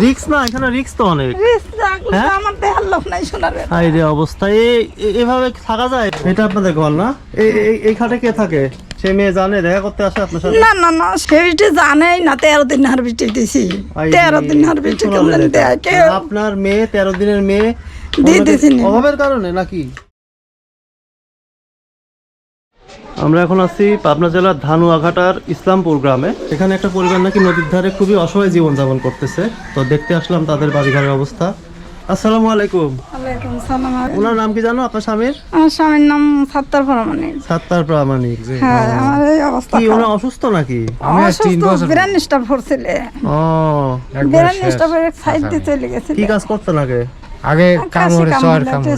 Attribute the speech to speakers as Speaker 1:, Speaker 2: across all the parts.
Speaker 1: Risk না, এখানে risk তো অনেক।
Speaker 2: হ্যাঁ আমার দেহার লোক নাই শোনার
Speaker 1: এই রে অবস্থা, এভাবে থাকা যায়? এটা আপনাদের ঘর না? এই খাটে কে থাকে? সে মেয়ে জানে, দেখা করতে আসে আপনার সাথে?
Speaker 2: না না না, সেটা জানেই না। 13 দিন হার বিটি দিছি, 13 দিন হার বিটি
Speaker 1: আপনার মেয়ে 13 দিনের মেয়ে
Speaker 2: দিয়ে দিছি
Speaker 1: অভাবের কারণে নাকি? আমরা এখন আছি পাবনা জেলার ধানুয়াঘাটার ইসলামপুর গ্রামে। এখানে একটা পরিবার নাকি নদীর ধারে খুবই অসহায় জীবনযাপন করতেছে, তো দেখতে আসলাম তাদের বাড়িঘরের অবস্থা। আসসালামু আলাইকুম।
Speaker 2: ওয়ালাইকুম সালাম।
Speaker 1: ওনার নাম কি জানো আপনার স্বামীর?
Speaker 2: আমার স্বামীর নাম সাত্তার প্রামাণিক।
Speaker 1: সাত্তার প্রামাণিক।
Speaker 2: হ্যাঁ, আমার এই অবস্থা।
Speaker 1: কি ওনা অসুস্থ নাকি?
Speaker 2: আমি 3 বছর বিরানিস্টা ভরছিলে।
Speaker 1: ও,
Speaker 2: বিরানিস্টা ভরে সাইড দিয়ে চলে গেছে।
Speaker 1: কি কাজ করতেন আগে?
Speaker 3: আগে কামড়ে চর কামড়ে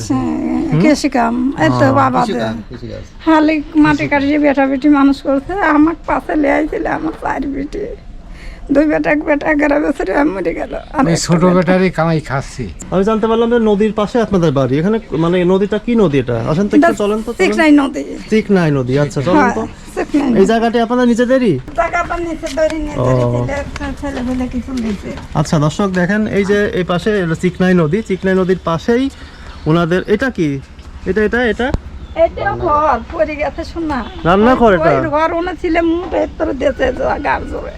Speaker 2: কেসি কাম। এই তো বাবা হালি মাটি কাটিয়ে বেটা বেটি মানুষ করছে। আমার পাশে লে আইছিল আমার 4 বেটি, 2 বেটা 1 বেটা 11 বছরে মরে গেল।
Speaker 3: আমি ছোট বেটারই কামাই খাচ্ছি।
Speaker 1: আমি জানতে পারলাম যে নদীর পাশে আপনাদের বাড়ি। এখানে মানে নদীটা কি নদী এটা? আসেন তো একটু চলেন তো।
Speaker 2: চিকনাই নদী।
Speaker 1: চিকনাই নদী, আচ্ছা চলেন তো। এই জায়গাটি আপনাদের নিজেদেরই?
Speaker 2: জায়গাটা নিচে দড়ি নিয়ে ছেলে বলে কিছু দিয়েছে।
Speaker 1: আচ্ছা দর্শক দেখেন, এই যে এই পাশে চিকনাই নদী, চিকনাই নদীর পাশেই ওনাদের। এটা কি? এটা এটা এটা
Speaker 2: এটা ঘর পড়ে গেছে শোনা।
Speaker 1: রান্নাঘর এটা?
Speaker 2: ঘর ওনা ছিল মুটে তোর দেশে গার জোরে।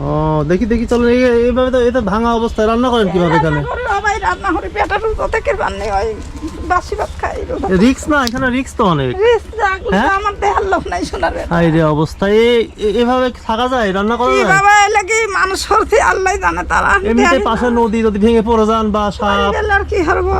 Speaker 1: ও দেখি দেখি চলেন। এইভাবে তো এটা ভাঙা অবস্থায় রান্না করেন কিভাবে এখানে?
Speaker 2: সবাই রান্না করে পেটার থেকে রান্না হয়, বাসি ভাত খাই।
Speaker 1: রিস্ক না, এখানে রিস্ক তো অনেক।
Speaker 2: আমার দেহার লোক নাই শোনার।
Speaker 1: এই রে অবস্থা, এভাবে থাকা যায়? রান্না করা যায়?
Speaker 2: বাবা এলাকি মানুষ করতে আল্লাহ জানে। তারা
Speaker 1: এমনিতে পাশে নদী যদি ভেঙে পড়ে যান বা সাপ,
Speaker 2: আর কি করবো?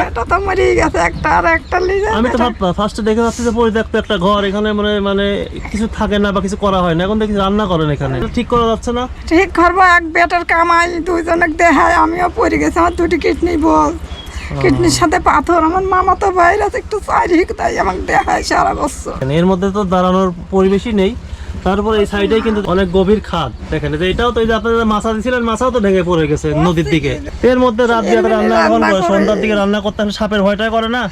Speaker 2: এটা তো মরে গেছে একটা আর একটা লিজে।
Speaker 1: আমি তো ফার্স্টে দেখে যাচ্ছি যে পরিত্যক্ত একটা ঘর, এখানে মানে কিছু থাকে না বা কিছু করা হয় না। এখন দেখি রান্না করেন এখানে, ঠিক করা যাচ্ছে না।
Speaker 2: ঠিক করবো, এক বেটার কামাই, 2 জনের দেহায় আমিও পড়ে গেছি। আমার 2টি কিডনি বল, কিডনির সাথে পাথর। আমার মামা তো বাইরে একটু চারিক, তাই আমার দেহায় সারা বছর।
Speaker 1: এর মধ্যে তো দাঁড়ানোর পরিবেশই নেই। তারপরে এই সাইডে কিন্তু অনেক গভীর খাদ দেখেন। যে এটাও তো, এই যে আপনারা মাছা দিয়েছিলেন, মাছাও তো ভেঙে পড়ে গেছে নদীর দিকে। এর মধ্যে রাত দিয়ে রান্না করে, সন্ধ্যার দিকে রান্না করতে সাপের ভয়টা করে না?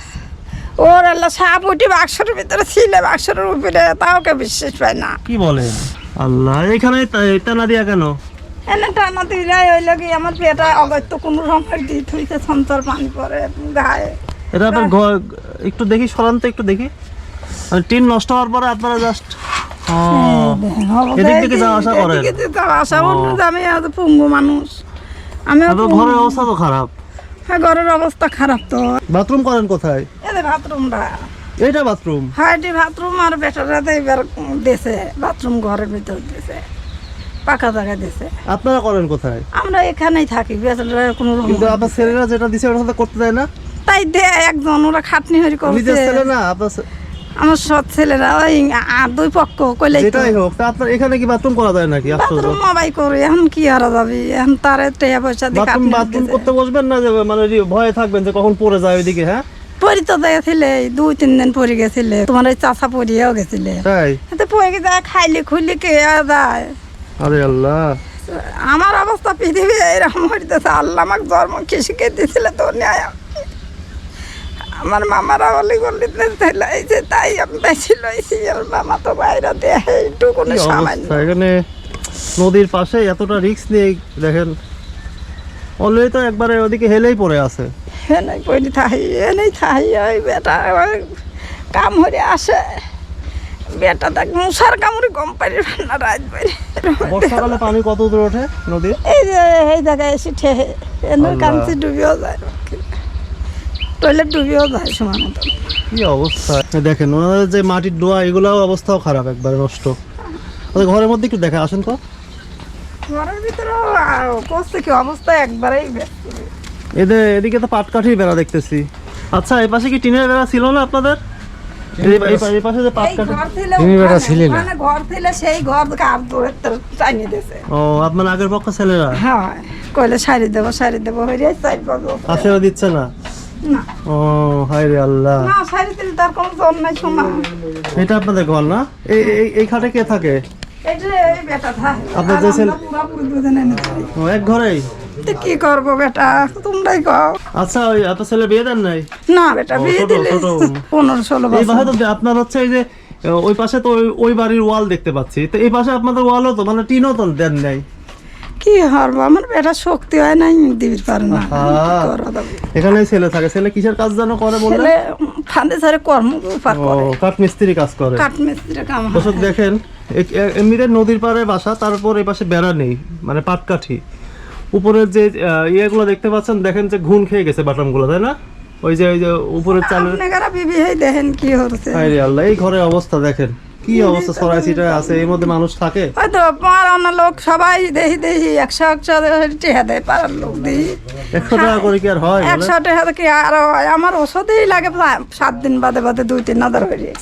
Speaker 2: ওর আল্লাহ, সাপ উঠি বাক্সের ভিতরে ছিল, বাক্সের উপরে, তাও কে বিশ্বাস পায় না।
Speaker 1: কি বলেন? আল্লাহ, এখানে টানা দিয়া কেন?
Speaker 2: এনে টানা দিলে হইল কি, আমার পেটা অগত্য কোনো সময় দিয়ে থইতে সন্তর পানি পরে গায়ে।
Speaker 1: এটা আপনার ঘর, একটু দেখি সরান তো, একটু দেখি। মানে টিন নষ্ট হওয়ার পরে আপনারা জাস্ট এদিক থেকে যাওয়া আসা করেন?
Speaker 2: আমি পঙ্গু মানুষ, আমি
Speaker 1: ঘরের অবস্থা তো খারাপ।
Speaker 2: হ্যাঁ, ঘরের অবস্থা খারাপ তো।
Speaker 1: বাথরুম করেন কোথায়?
Speaker 2: এদের বাথরুমটা,
Speaker 1: এইটা বাথরুম?
Speaker 2: হ্যাঁ এটি বাথরুম। আর বেটারা এবার দেশে বাথরুম ঘরের ভিতর দিছে, পাকা জায়গা দিছে।
Speaker 1: আপনারা করেন কোথায়?
Speaker 2: আমরা এখানেই থাকি, বেচারা কোনো।
Speaker 1: কিন্তু আপনার ছেলেরা যেটা দিছে ওটা সাথে করতে দেয় না?
Speaker 2: তাই দে একজন, ওরা খাটনি হরি করছে।
Speaker 1: নিজের ছেলে না আপনার?
Speaker 2: আমার সৎ ছেলেরা ওই 2 পক্ষ কইলে
Speaker 1: যেটাই হোক, তা আপনার এখানে কি বাথরুম করা যায় নাকি?
Speaker 2: বাথরুম মাবাই করে এখন কি হারা যাবি? এখন তারে টাকা পয়সা দিয়ে
Speaker 1: বাথরুম করতে বসবেন না যে মানে ভয়ে থাকবেন যে কখন পড়ে যায় ওইদিকে? হ্যাঁ,
Speaker 2: পরি তো গেছিলে 2-3 দিন পরে গেছিলে, তোমার ওই চাচা পরিয়াও গেছিলে।
Speaker 1: তাই
Speaker 2: তো পরে যায় খাইলে খুললে কে যায়?
Speaker 1: আরে আল্লাহ,
Speaker 2: আমার অবস্থা পৃথিবী এরকম হইতেছে। আল্লাহ আমাকে জন্ম কি শিখে দিয়েছিল তো ন্যায়। আমার মামারা অলি গলিতে ঠেলাইছে, তাই আমি বেশি লইছি। আর মামা তো বাইরে দেয় এইটুকু সামান্য।
Speaker 1: এখানে নদীর পাশে এতটা রিস্ক নিয়ে দেখেন, অলরেডি তো একবারে ওদিকে হেলেই পড়ে আছে।
Speaker 2: এনেই পড়ে থাকি, এনেই থাকি। ওই বেটা কাম হরে আসে, বেটা দেখ মশার কামড়ে গম পারি না রাত বাড়ি।
Speaker 1: বর্ষাকালে পানি কত দূর ওঠে নদীর?
Speaker 2: এই যে এই জায়গায় এসে ঠেহে এনের কাঞ্চি ডুবেও যায়, টয়লেট ডুবেও যায় সময় মতো।
Speaker 1: কি অবস্থা দেখেন, ওনাদের যে মাটির ডোয়া, এগুলো অবস্থাও খারাপ, একবারে নষ্ট। ঘরের মধ্যে একটু দেখে আসেন তো।
Speaker 2: ঘরের ভিতরে করছে কি অবস্থা, একবারেই
Speaker 1: এদিকে তো পাটকাঠির বেড়া দেখতেছি। আচ্ছা, এই পাশে কি টিনের বেড়া ছিল না আপনাদের? এই পাশে যে পাটকাঠি
Speaker 2: ঘর ছিল, সেই ঘর কার দূরে চাইনি দিয়েছে।
Speaker 1: ও, আপনার আগের পক্ষ ছেলেরা?
Speaker 2: হ্যাঁ, কইলে সারি দেবো হইরে 4 বছর
Speaker 1: আসলে দিচ্ছে না।
Speaker 2: না,
Speaker 1: ও হায় রে আল্লাহ,
Speaker 2: না সারি দিলে তার কোনো জন নাই শোনা।
Speaker 1: এটা আপনাদের ঘর না? এই খাটে কে থাকে?
Speaker 2: এই যে এই বেটা থাকে,
Speaker 1: আপনার যে ছেলে?
Speaker 2: পুরোপুরি দুজনে নিচ্ছে।
Speaker 1: ও, এক ঘরেই?
Speaker 2: কি করবো বেটা, তোমরাই কও।
Speaker 1: আচ্ছা, ওই আপনার ছেলে বিয়ে দেন নাই?
Speaker 2: না বেটা, বিয়ে দিলে 15-16
Speaker 1: এই
Speaker 2: বছর।
Speaker 1: পাশে তো আপনার হচ্ছে এই যে ওই পাশে তো ওই বাড়ির ওয়াল দেখতে পাচ্ছি, তো এই পাশে আপনাদের ওয়ালও তো মানে টিনও তো দেন নাই?
Speaker 2: কি হরবো আমার বেটা শক্তি হয় নাই দিবির পারে না
Speaker 1: আহা।
Speaker 2: করা যাবে।
Speaker 1: এখানে ছেলে থাকে, ছেলে কিসের কাজ যেন করে বললে?
Speaker 2: ছেলে ফাঁদে ছাড়ে কর্ম উপার
Speaker 1: ও
Speaker 2: করে
Speaker 1: কাঠমিস্ত্রি কাজ করে।
Speaker 2: কাঠমিস্ত্রি কাম হয়।
Speaker 1: দর্শক দেখেন এমনিতে নদীর পাড়ে বাসা, তারপর এই পাশে বেড়া নেই, মানে পাটকাঠি। উপরের যে ইয়েগুলো দেখতে পাচ্ছেন, দেখেন যে ঘুন খেয়ে গেছে বাটামগুলো, তাই না? ওই যে উপরের চালের।
Speaker 2: আপনারা বিবি হয়ে দেখেন কি হচ্ছে
Speaker 1: আরে আল্লাহ, এই ঘরের অবস্থা দেখেন কি অবস্থা, ছড়াই ছিটায় আছে, এর মধ্যে মানুষ থাকে।
Speaker 2: হয়তো পাড়ানো লোক সবাই দেখি 100 টেহা দেয় পাড়ার লোক দিই
Speaker 1: 100 টাকা করে কি আর হয় বলেন?
Speaker 2: 100 টেহা কি আর হয়? আমার ওষুধেই লাগে 7 দিন বাদে বাদে 2-3 হাজার হয়ে যায়।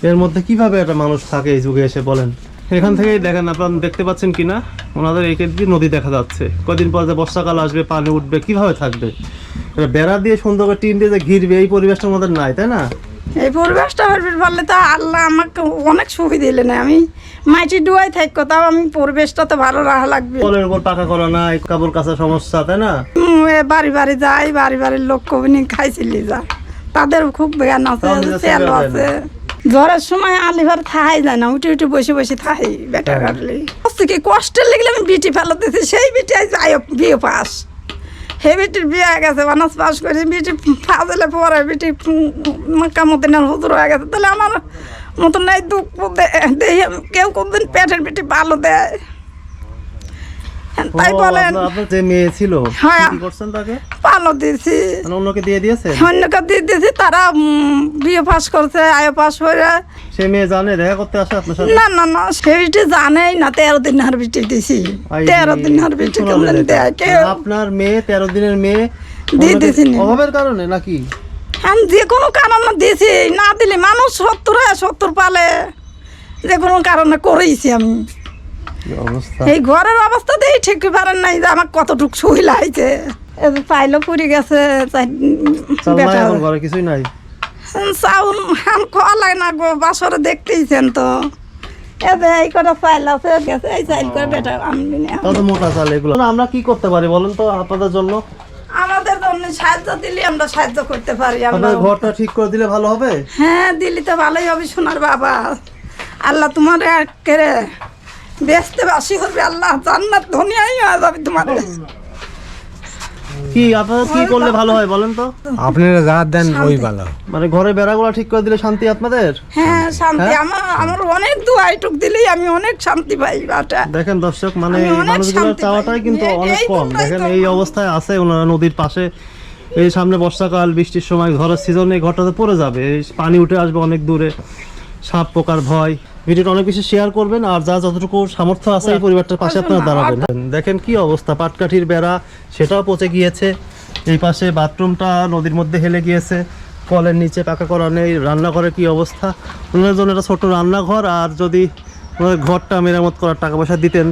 Speaker 1: এর মধ্যে কিভাবে একটা মানুষ থাকে এই যুগে এসে বলেন? এখান থেকেই দেখেন, আপনারা দেখতে পাচ্ছেন কিনা, ওনাদের এই দিয়ে নদী দেখা যাচ্ছে। কদিন পর যে বর্ষাকাল আসবে, পানি উঠবে, কিভাবে থাকবে? এটা বেড়া দিয়ে সুন্দর করে টিন দিয়ে যে ঘিরবে, এই পরিবেশটা আমাদের নাই, তাই না?
Speaker 2: এই পরিবেশটা হরবির পারলে তো আল্লাহ আমাকে অনেক সুবিধা দিলেন। আমি মাটি ডুয়াই থাকো, তাও আমি পরিবেশটা তো ভালো রাখা লাগবে।
Speaker 1: কলের উপর পাকা করা নাই, কাপড় কাচা সমস্যা, তাই না?
Speaker 2: এ বাড়ি বাড়ি যাই, বাড়ির লোক কবিনি খাইছিলি যা, তাদের খুব জ্ঞান আছে,
Speaker 1: তাও নিজে
Speaker 2: তেল
Speaker 1: ছেড়ে
Speaker 2: আছে। জ্বরের সময় আলিভার থাই যায় না, উঠে বসে থাই বেটা কাটলি কি কষ্টের লেগলে আমি বিটি ফেলাতেছি। সেই বিটি আই বিয়ে পাস, হে বিটির বিয়ে হয়ে গেছে, অনার্স পাস করে বিটি ফাজলে পরে বিটি মক্কা-মদিনার হুজুর হয়ে গেছে। তাহলে আমার মতন এই দুঃখ দেই কেউ কোনদিন পেটের বিটি ভালো দেয় তাই
Speaker 1: ও,
Speaker 2: বলেন।
Speaker 1: আপনার যে মেয়ে ছিল,
Speaker 2: হ্যাঁ।
Speaker 1: কি করছেন তাকে?
Speaker 2: ভালো দিয়েছি,
Speaker 1: মানে অন্যকে দিয়ে দিয়েছেন?
Speaker 2: অন্যকে দিয়ে দিয়েছি, তারা বিয়ে পাস করছে, আয়ো পাস করে।
Speaker 1: সে মেয়ে জানে দেখা করতে আসে আপনার সাথে?
Speaker 2: না সেইটি জানেই না। 13 দিন হার বিটি দিছি,
Speaker 1: আই
Speaker 2: 13 দিন হার বিটি
Speaker 1: শোনালেন
Speaker 2: কোনদিন
Speaker 1: এটা।
Speaker 2: দেয় কেউ
Speaker 1: আপনার মেয়ে 13 দিনের মেয়ে
Speaker 2: দিয়ে
Speaker 1: অন্যকে-
Speaker 2: দিয়েছি নি।
Speaker 1: অভাবের কারণে নাকি?
Speaker 2: আমি যে কোনো কারণে দিয়েছি, না দিলে মানুষ 70 পালে, যে কোনো কারণে করেইছি আমি।
Speaker 1: কি অবস্থা!
Speaker 2: এই ঘরের অবস্থা দিয়ে ঠিক পারেন নাই যে আমার কতটুকু সুবিধা হয়েছে। পাইলো পুড়ে গেছে,
Speaker 1: চাল নাই
Speaker 2: বেটা
Speaker 1: এখন ঘরে, কিছুই নাই।
Speaker 2: চাউল খাওয়া লাগে না গো, বাসরে দেখতেইছেন তো। এই করে চাইল আছে গেছে, এই চাইল করে বেটা আনবি না।
Speaker 1: তাও তো মোটা চাল এগুলো। আমরা কি করতে পারি বলেন তো আপনাদের জন্য?
Speaker 2: আমাদের জন্য সাহায্য দিলে আমরা সাহায্য করতে পারি। আমরা
Speaker 1: আপনার ঘরটা ঠিক করে দিলে ভালো হবে।
Speaker 2: হ্যাঁ দিলি তো ভালোই হবে সোনার বাবা। আল্লাহ তোমার একেবারে বেচতে বাসি করবে, আল্লাহ জান্নাত ধনিয়াই হয়ে যাবে তোমার।
Speaker 1: কি আপনাদের কি করলে ভালো হয় বলেন তো?
Speaker 3: আপনারা যা দেন ওই ভালো।
Speaker 1: মানে ঘরের বেড়াগুলো ঠিক করে দিলে শান্তি আপনাদের?
Speaker 2: হ্যাঁ শান্তি।
Speaker 1: হ্যাঁ?
Speaker 2: আমার অনেক দোয়া এইটুক দিলেই আমি অনেক শান্তি পাই বাটা।
Speaker 1: দেখেন দর্শক, মানে
Speaker 2: আমি অনেক
Speaker 1: মানুষগুলোর
Speaker 2: শান্তি
Speaker 1: চাওয়াটাই
Speaker 2: পাই।
Speaker 1: কিন্তু অনেক
Speaker 2: এই
Speaker 1: কম।
Speaker 2: তোমরাই
Speaker 1: দেখেন
Speaker 2: তো
Speaker 1: এই অবস্থায় আছে ওনারা নদীর পাশে। এই সামনে বর্ষাকাল, বৃষ্টির সময়, ঝড়ের সিজনে ঘরটাতে পড়ে যাবে, এই পানি উঠে আসবে অনেক দূরে, সাপ পোকার ভয়। ভিডিওটা অনেক বেশি শেয়ার করবেন, আর যা যতটুকু সামর্থ্য আছে এই পরিবারটার পাশে আপনারা দাঁড়াবেন। দেখেন কি অবস্থা, পাটকাঠির বেড়া সেটাও পচে গিয়েছে। এই পাশে বাথরুমটা নদীর মধ্যে হেলে গিয়েছে, কলের নিচে পাকা করা নেই, রান্নাঘরের কি অবস্থা। ওনার জন্য একটা ছোট্ট রান্নাঘর, আর যদি ওনার ঘরটা মেরামত করার টাকা পয়সা দিতেন,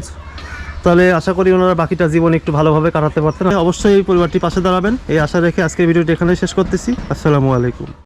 Speaker 1: তাহলে আশা করি ওনারা বাকিটা জীবন একটু ভালোভাবে কাটাতে পারতেন। অবশ্যই এই পরিবারটির পাশে দাঁড়াবেন, এই আশা রেখে আজকের ভিডিওটি এখানে শেষ করতেছি। আসসালামু আলাইকুম।